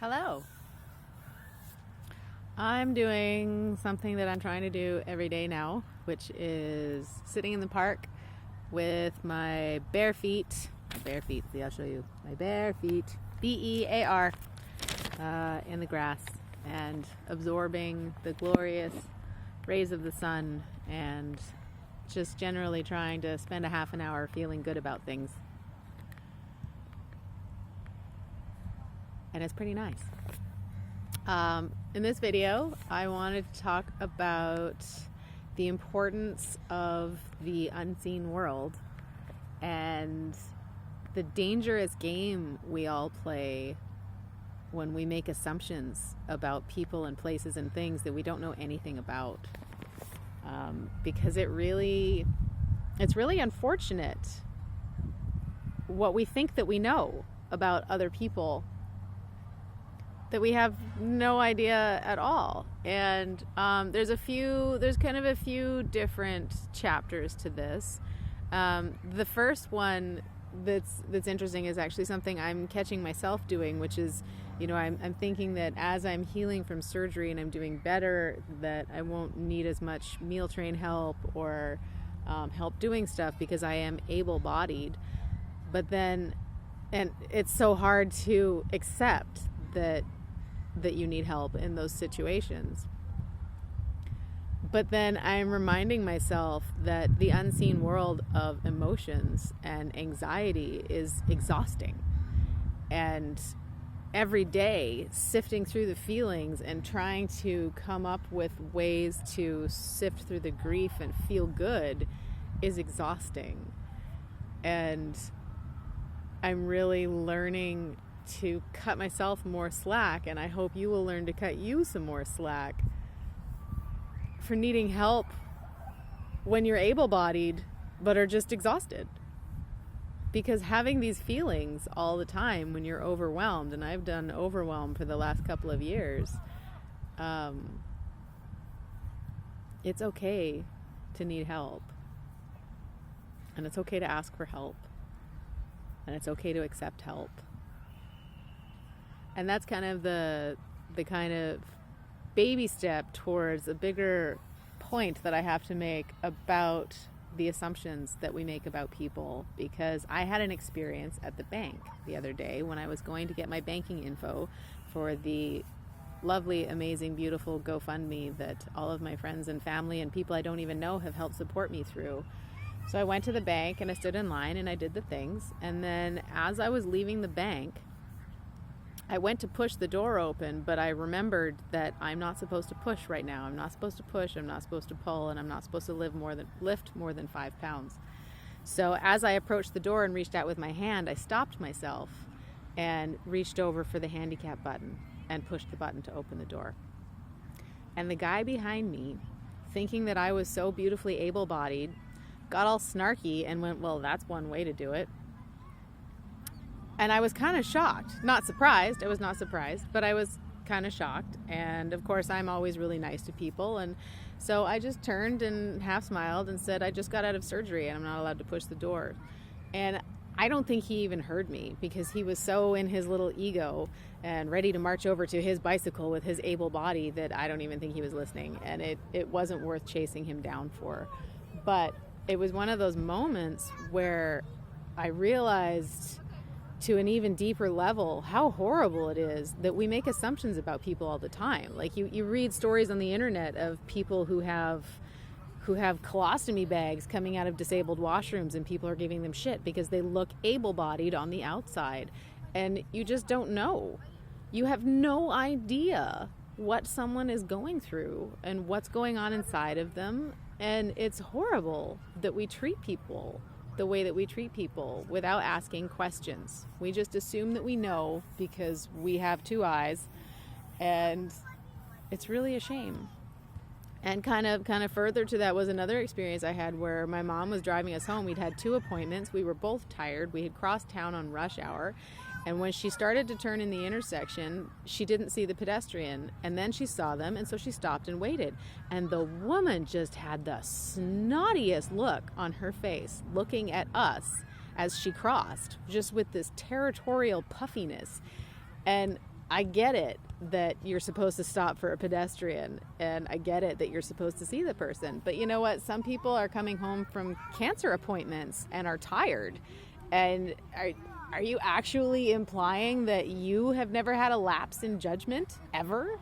Hello. I'm doing something that I'm trying to do every day now, which is sitting in the park with my bare feet. See, I'll show you. My bare feet, BEAR, in the grass and absorbing the glorious rays of the sun and just generally trying to spend a half an hour feeling good about things. And it's pretty nice. In this video, I wanted to talk about the importance of the unseen world and the dangerous game we all play when we make assumptions about people and places and things that we don't know anything about. Because it's really unfortunate what we think that we know about other people that we have no idea at all. And there's kind of a few different chapters to this. The first one that's interesting is actually something I'm catching myself doing, which is, I'm thinking that as I'm healing from surgery and I'm doing better, that I won't need as much meal train help or help doing stuff because I am able-bodied. But then, and it's so hard to accept that you need help in those situations. But then I'm reminding myself that the unseen world of emotions and anxiety is exhausting. And every day, sifting through the feelings and trying to come up with ways to sift through the grief and feel good is exhausting. And I'm really learning to cut myself more slack, and I hope you will learn to cut you some more slack for needing help when you're able-bodied but are just exhausted. Because having these feelings all the time when you're overwhelmed, and I've done overwhelm for the last couple of years, it's okay to need help, and it's okay to ask for help, and it's okay to accept help. And that's kind of the kind of baby step towards a bigger point that I have to make about the assumptions that we make about people. Because I had an experience at the bank the other day when I was going to get my banking info for the lovely, amazing, beautiful GoFundMe that all of my friends and family and people I don't even know have helped support me through. So I went to the bank and I stood in line and I did the things. And then as I was leaving the bank, I went to push the door open, but I remembered that I'm not supposed to push right now. I'm not supposed to push, I'm not supposed to pull, and I'm not supposed to lift more than 5 pounds. So as I approached the door and reached out with my hand, I stopped myself and reached over for the handicap button and pushed the button to open the door. And the guy behind me, thinking that I was so beautifully able-bodied, got all snarky and went, "Well, that's one way to do it." And I was kind of shocked. Not surprised. I was not surprised, but I was kind of shocked. And of course, I'm always really nice to people. And so I just turned and half smiled and said, "I just got out of surgery and I'm not allowed to push the door." And I don't think he even heard me because he was so in his little ego and ready to march over to his bicycle with his able body that I don't even think he was listening. And it wasn't worth chasing him down for. But it was one of those moments where I realized to an even deeper level how horrible it is that we make assumptions about people all the time. Like you read stories on the internet of people who have colostomy bags coming out of disabled washrooms and people are giving them shit because they look able-bodied on the outside. And you just don't know. You have no idea what someone is going through and what's going on inside of them. And it's horrible that we treat people the way that we treat people without asking questions. We just assume that we know because we have 2 eyes, and it's really a shame. And kind of further to that was another experience I had where my mom was driving us home. We'd had 2 appointments. We were both tired. We had crossed town on rush hour. And when she started to turn in the intersection, she didn't see the pedestrian. And then she saw them, and so she stopped and waited. And the woman just had the snottiest look on her face, looking at us as she crossed, just with this territorial puffiness. And I get it that you're supposed to stop for a pedestrian, and I get it that you're supposed to see the person. But you know what? Some people are coming home from cancer appointments and are tired. And are you actually implying that you have never had a lapse in judgment ever?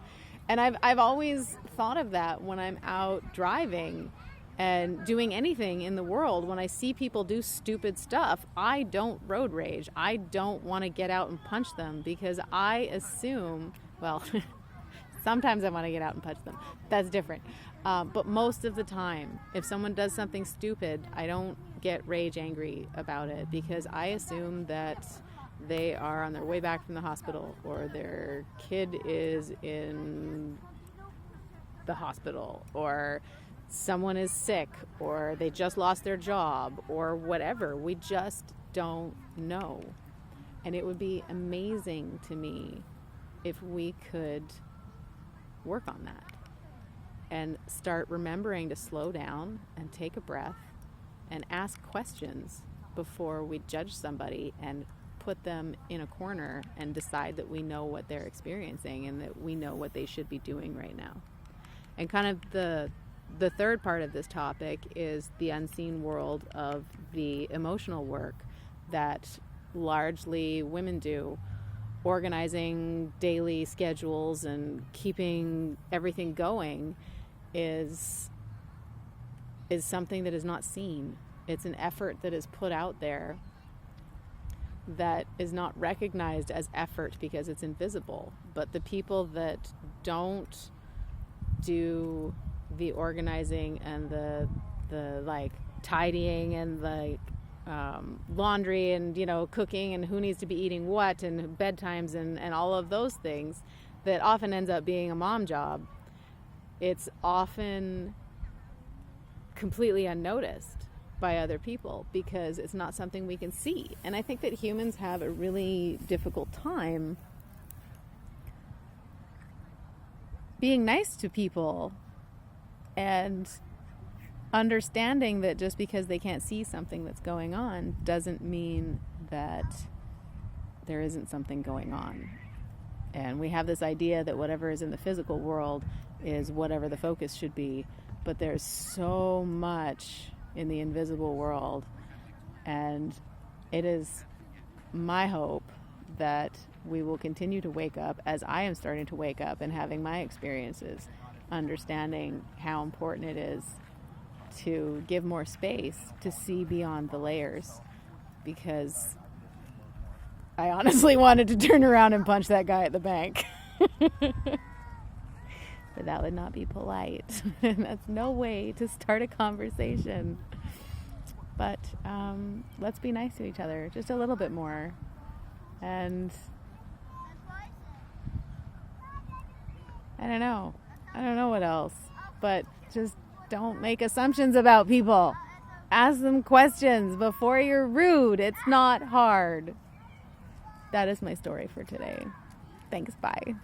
And I've always thought of that when I'm out driving and doing anything in the world. When I see people do stupid stuff, I don't road rage. I don't want to get out and punch them, because I assume, well, sometimes I want to get out and punch them. That's different. But most of the time, if someone does something stupid, I don't get rage angry about it, because I assume that they are on their way back from the hospital, or their kid is in the hospital, or someone is sick, or they just lost their job, or whatever. We just don't know. And it would be amazing to me if we could work on that and start remembering to slow down and take a breath and ask questions before we judge somebody and put them in a corner and decide that we know what they're experiencing and that we know what they should be doing right now. And kind of the third part of this topic is the unseen world of the emotional work that largely women do, organizing daily schedules and keeping everything going is something that is not seen. It's an effort that is put out there that is not recognized as effort because it's invisible. But the people that don't do the organizing and the like tidying and the laundry and, you know, cooking and who needs to be eating what and bedtimes and all of those things that often ends up being a mom job, it's often completely unnoticed by other people because it's not something we can see. And I think that humans have a really difficult time being nice to people and understanding that just because they can't see something that's going on doesn't mean that there isn't something going on. And we have this idea that whatever is in the physical world is whatever the focus should be, but there's so much in the invisible world, and it is my hope that we will continue to wake up, as I am starting to wake up and having my experiences, understanding how important it is to give more space to see beyond the layers, because I honestly wanted to turn around and punch that guy at the bank. But that would not be polite. That's no way to start a conversation. But let's be nice to each other just a little bit more. And I don't know what else, but just don't make assumptions about people. Ask them questions before you're rude. It's not hard. That is my story for today. Thanks, bye.